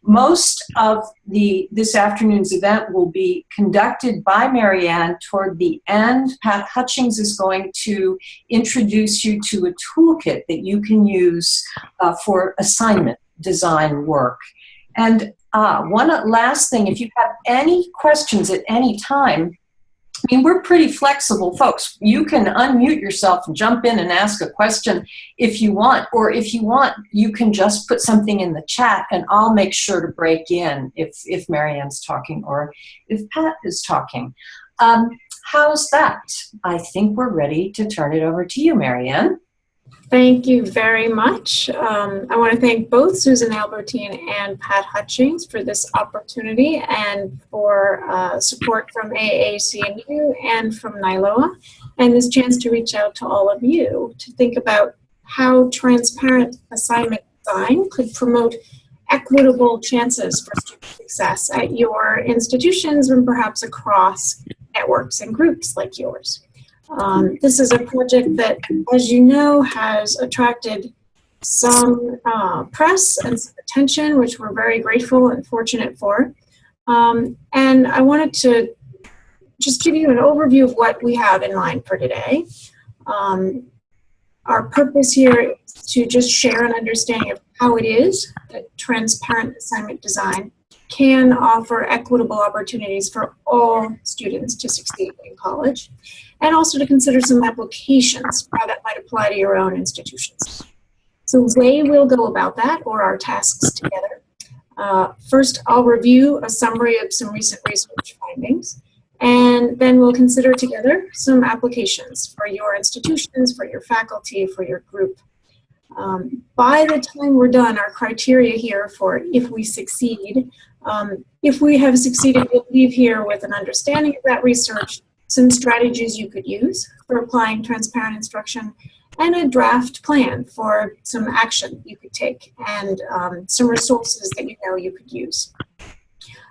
Most of this afternoon's event will be conducted by Marianne. Toward the end, Pat Hutchings is going to introduce you to a toolkit that you can use for assignment design work. And one last thing, if you have any questions at any time, I mean, we're pretty flexible folks. You can unmute yourself and jump in and ask a question if you want, or if you want, you can just put something in the chat and I'll make sure to break in if Marianne's talking or if Pat is talking. How's that? I think we're ready to turn it over to you, Marianne. Thank you very much. I want to thank both Susan Albertine and Pat Hutchings for this opportunity and for support from AACU and from NILOA, and this chance to reach out to all of you to think about how transparent assignment design could promote equitable chances for student success at your institutions and perhaps across networks and groups like yours. This is a project that, as you know, has attracted some press and some attention, which we're very grateful and fortunate for. And I wanted to just give you an overview of what we have in mind for today. Our purpose here is to just share an understanding of how it is that transparent assignment design can offer equitable opportunities for all students to succeed in college, and also to consider some applications, how that might apply to your own institutions. So the way we'll go about that, or our tasks together, first I'll review a summary of some recent research findings, and then we'll consider together some applications for your institutions, for your faculty, for your group. By the time we're done, our criteria here for if we succeed, if we have succeeded, we'll leave here with an understanding of that research, some strategies you could use for applying transparent instruction, and a draft plan for some action you could take, and some resources that you know you could use.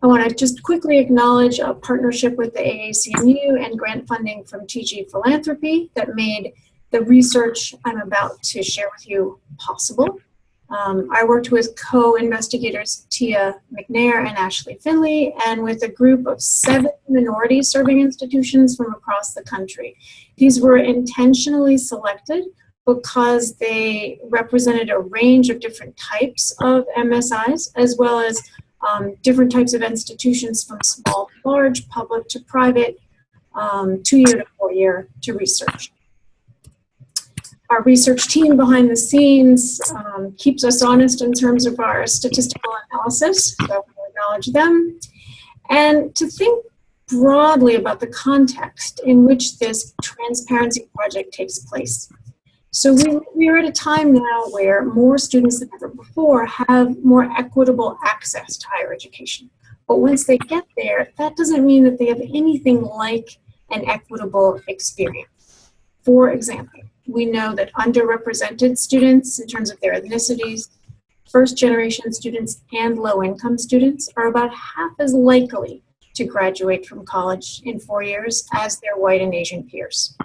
I want to just quickly acknowledge a partnership with the AACU and grant funding from TG Philanthropy that made the research I'm about to share with you possible. I worked with co-investigators Tia McNair and Ashley Finley, and with a group of 7 minority-serving institutions from across the country. These were intentionally selected because they represented a range of different types of MSIs, as well as different types of institutions from small to large, public to private, 2-year to 4-year to research. Our research team behind the scenes keeps us honest in terms of our statistical analysis, so we'll acknowledge them. And to think broadly about the context in which this transparency project takes place. So we're at a time now where more students than ever before have more equitable access to higher education. But once they get there, that doesn't mean that they have anything like an equitable experience. For example, we know that underrepresented students in terms of their ethnicities, first-generation students, and low-income students are about half as likely to graduate from college in 4 years as their white and Asian peers.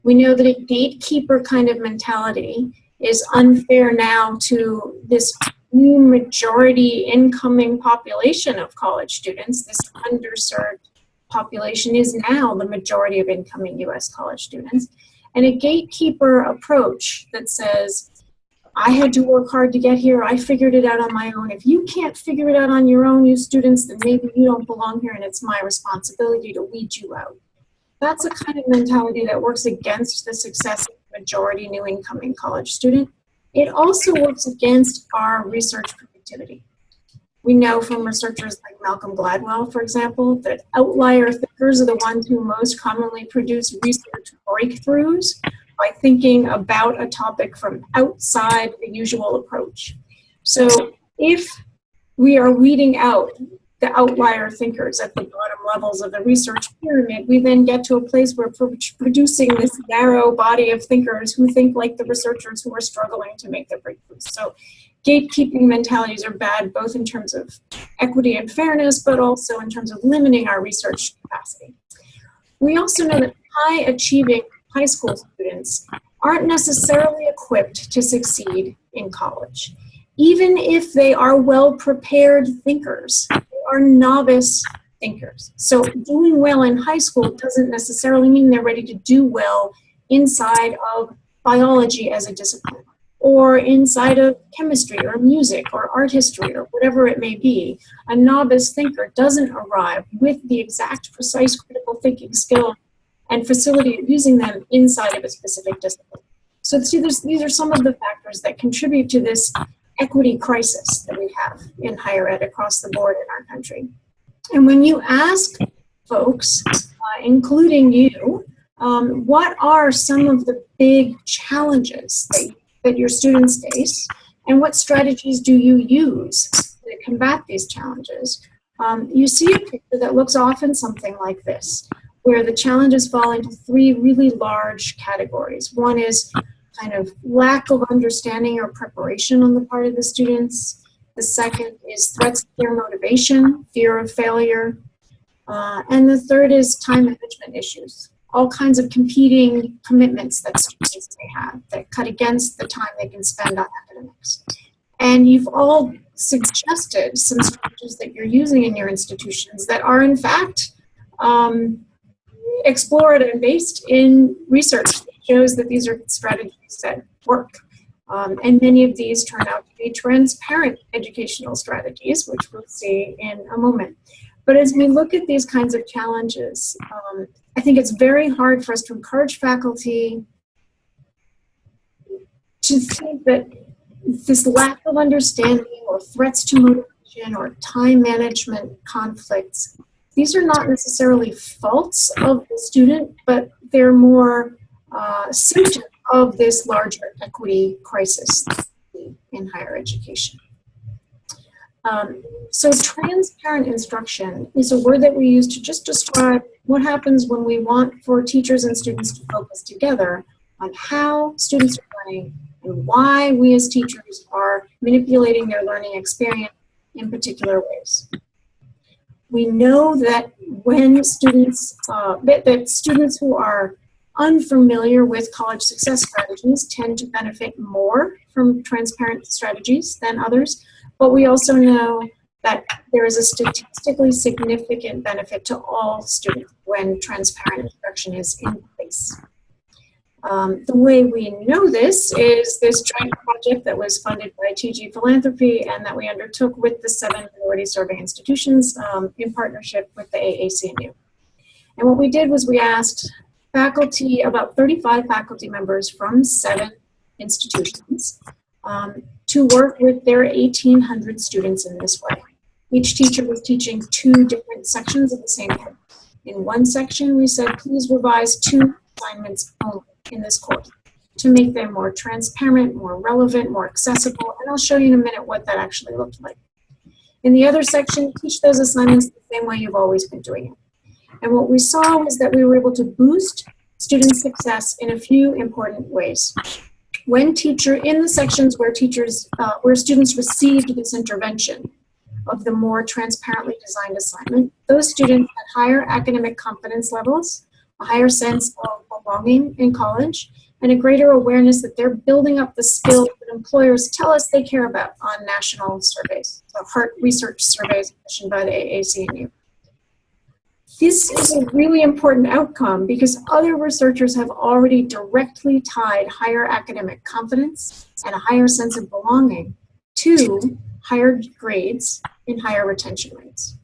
We know that a gatekeeper kind of mentality is unfair now to this new majority incoming population of college students. This underserved population is now the majority of incoming US college students. And a gatekeeper approach that says, I had to work hard to get here, I figured it out on my own. If you can't figure it out on your own, you students, then maybe you don't belong here and it's my responsibility to weed you out. That's a kind of mentality that works against the success of the majority new incoming college student. It also works against our research productivity. We know from researchers like Malcolm Gladwell, for example, that outlier thinkers are the ones who most commonly produce research breakthroughs by thinking about a topic from outside the usual approach. So if we are weeding out the outlier thinkers at the bottom levels of the research pyramid, we then get to a place where we're producing this narrow body of thinkers who think like the researchers who are struggling to make their breakthroughs. So gatekeeping mentalities are bad, both in terms of equity and fairness, but also in terms of limiting our research capacity. We also know that high-achieving high school students aren't necessarily equipped to succeed in college. even if they are well-prepared thinkers, they are novice thinkers. So doing well in high school doesn't necessarily mean they're ready to do well inside of biology as a discipline, or inside of chemistry or music or art history or whatever it may be. A novice thinker doesn't arrive with the exact precise critical thinking skill and facility of using them inside of a specific discipline. So see, these are some of the factors that contribute to this equity crisis that we have in higher ed across the board in our country. And when you ask folks, including you, what are some of the big challenges that your students face, and what strategies do you use to combat these challenges, you see a picture that looks often something like this, where the challenges fall into three really large categories. One is kind of lack of understanding or preparation on the part of the students. The second is threats to their motivation, fear of failure. And the third is time management issues. All kinds of competing commitments that students may have that cut against the time they can spend on academics. And you've all suggested some strategies that you're using in your institutions that are in fact explored and based in research that shows that these are strategies that work. And many of these turn out to be transparent educational strategies, which we'll see in a moment. But as we look at these kinds of challenges, I think it's very hard for us to encourage faculty to think that this lack of understanding or threats to motivation or time management conflicts, these are not necessarily faults of the student, but they're more symptoms of this larger equity crisis in higher education. So transparent instruction is a word that we use to just describe what happens when we want for teachers and students to focus together on how students are learning and why we as teachers are manipulating their learning experience in particular ways. We know that when students, that students who are unfamiliar with college success strategies tend to benefit more from transparent strategies than others, but we also know that there is a statistically significant benefit to all students when transparent instruction is in place. The way we know this is this joint project that was funded by TG Philanthropy and that we undertook with the 7 minority serving institutions in partnership with the AACU. And what we did was we asked faculty, about 35 faculty members from 7 institutions, to work with their 1,800 students in this way. Each teacher was teaching 2 different sections of the same course. In one section, we said, please revise 2 assignments only in this course to make them more transparent, more relevant, more accessible, and I'll show you in a minute what that actually looked like. In the other section, teach those assignments the same way you've always been doing it. And what we saw was that we were able to boost student success in a few important ways. When in the sections where students received this intervention of the more transparently designed assignment, those students had higher academic confidence levels, a higher sense of belonging in college, and a greater awareness that they're building up the skills that employers tell us they care about on national surveys, so heart research surveys commissioned by the AACU. This is a really important outcome because other researchers have already directly tied higher academic confidence and a higher sense of belonging to higher grades and higher retention rates.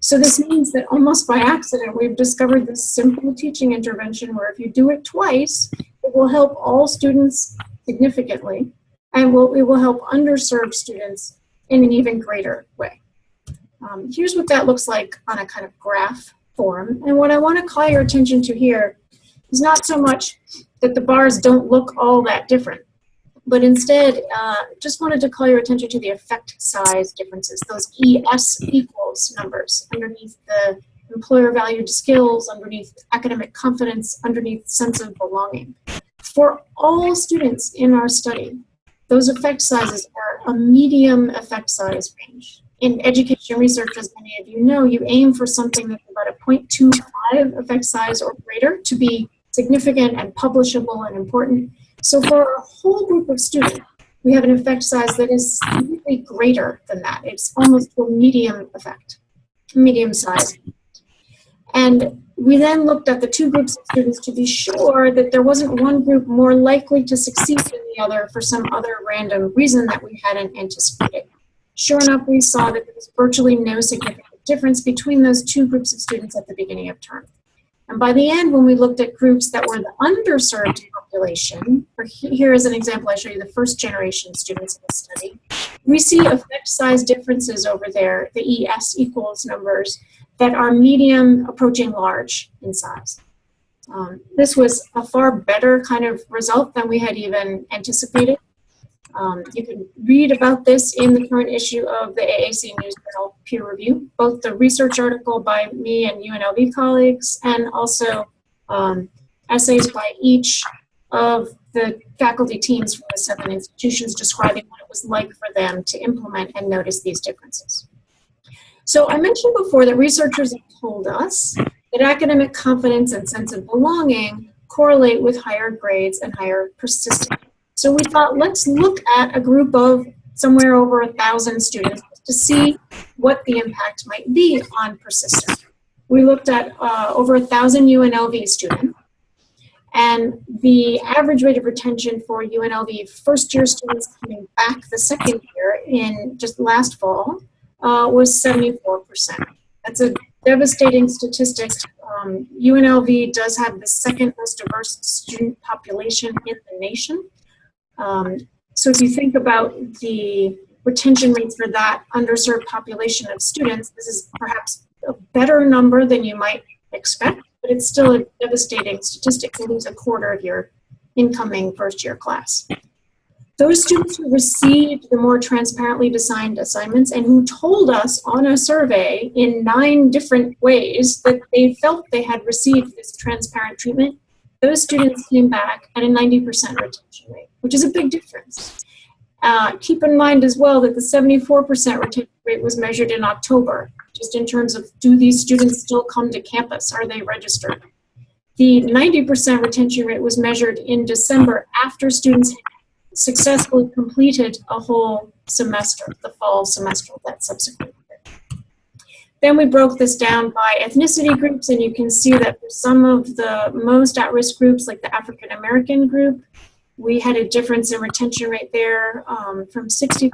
So this means that almost by accident, we've discovered this simple teaching intervention where if you do it twice, it will help all students significantly, and it will help underserved students in an even greater way. Here's what that looks like on a kind of graph form. And what I want to call your attention to here is not so much that the bars don't look all that different, but instead just wanted to call your attention to the effect size differences, those ES equals numbers underneath the employer valued skills, underneath academic confidence, underneath sense of belonging. For all students in our study, those effect sizes are a medium effect size range. In education research, as many of you know, you aim for something that's about a 0.25 effect size or greater to be significant and publishable and important. So for a whole group of students, we have an effect size that is significantly greater than that. It's almost a medium effect, medium size. And we then looked at the two groups of students to be sure that there wasn't one group more likely to succeed than the other for some other random reason that we hadn't anticipated. Sure enough, we saw that there was virtually no significant difference between those two groups of students at the beginning of term. And by the end, when we looked at groups that were the underserved population, here is an example, I show you the first generation students in the study, we see effect size differences over there, the ES equals numbers, that are medium approaching large in size. This was a far better kind of result than we had even anticipated. You can read about this in the current issue of the AACU News Journal Peer Review, both the research article by me and UNLV colleagues, and also essays by each of the faculty teams from the 7 institutions describing what it was like for them to implement and notice these differences. So I mentioned before that researchers have told us that academic confidence and sense of belonging correlate with higher grades and higher persistence. So we thought, let's look at a group of somewhere over 1,000 students to see what the impact might be on persistence. We looked at over 1,000 UNLV students, and the average rate of retention for UNLV first-year students coming back the second year in just last fall was 74%. That's a devastating statistic. UNLV does have the second most diverse student population in the nation. So if you think about the retention rates for that underserved population of students, this is perhaps a better number than you might expect, but it's still a devastating statistic to lose a quarter of your incoming first-year class. Those students who received the more transparently designed assignments and who told us on a survey in 9 different ways that they felt they had received this transparent treatment, those students came back at a 90% retention rate, which is a big difference. Keep in mind as well that the 74% retention rate was measured in October, just in terms of, do these students still come to campus? Are they registered? The 90% retention rate was measured in December after students had successfully completed a whole semester, the fall semester of that subsequent year. Then we broke this down by ethnicity groups, and you can see that for some of the most at-risk groups, like the African American group, we had a difference in retention rate there from 65%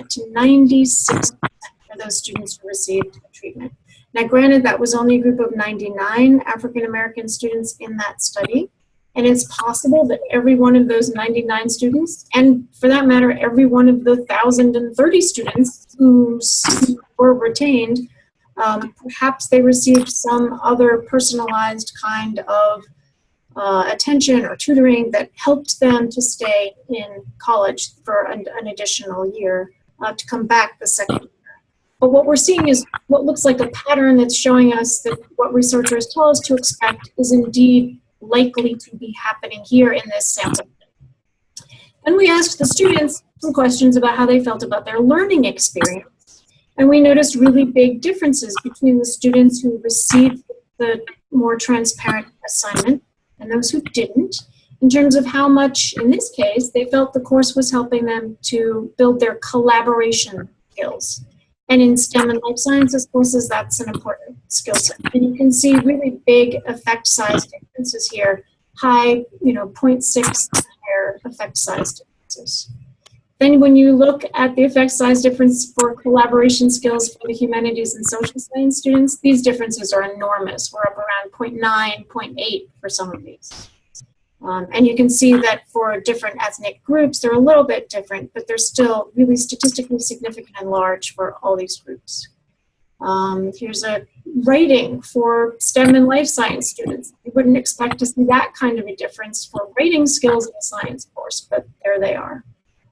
to 96% for those students who received treatment. Now, granted, that was only a group of 99 African American students in that study, and it's possible that every one of those 99 students, and for that matter, every one of the 1,030 students who were retained, perhaps they received some other personalized kind of attention or tutoring that helped them to stay in college for an additional year to come back the second year. But what we're seeing is what looks like a pattern that's showing us that what researchers tell us to expect is indeed likely to be happening here in this sample. And we asked the students some questions about how they felt about their learning experience. And we noticed really big differences between the students who received the more transparent assignment and those who didn't, in terms of how much, in this case, they felt the course was helping them to build their collaboration skills. And in STEM and life sciences courses, that's an important skill set. And you can see really big effect size differences here, high, 0.6 higher effect size differences. Then when you look at the effect size difference for collaboration skills for the humanities and social science students, these differences are enormous. We're up around 0.9, 0.8 for some of these. And you can see that for different ethnic groups, they're a little bit different, but they're still really statistically significant and large for all these groups. Here's a rating for STEM and life science students. You wouldn't expect to see that kind of a difference for rating skills in a science course, but there they are.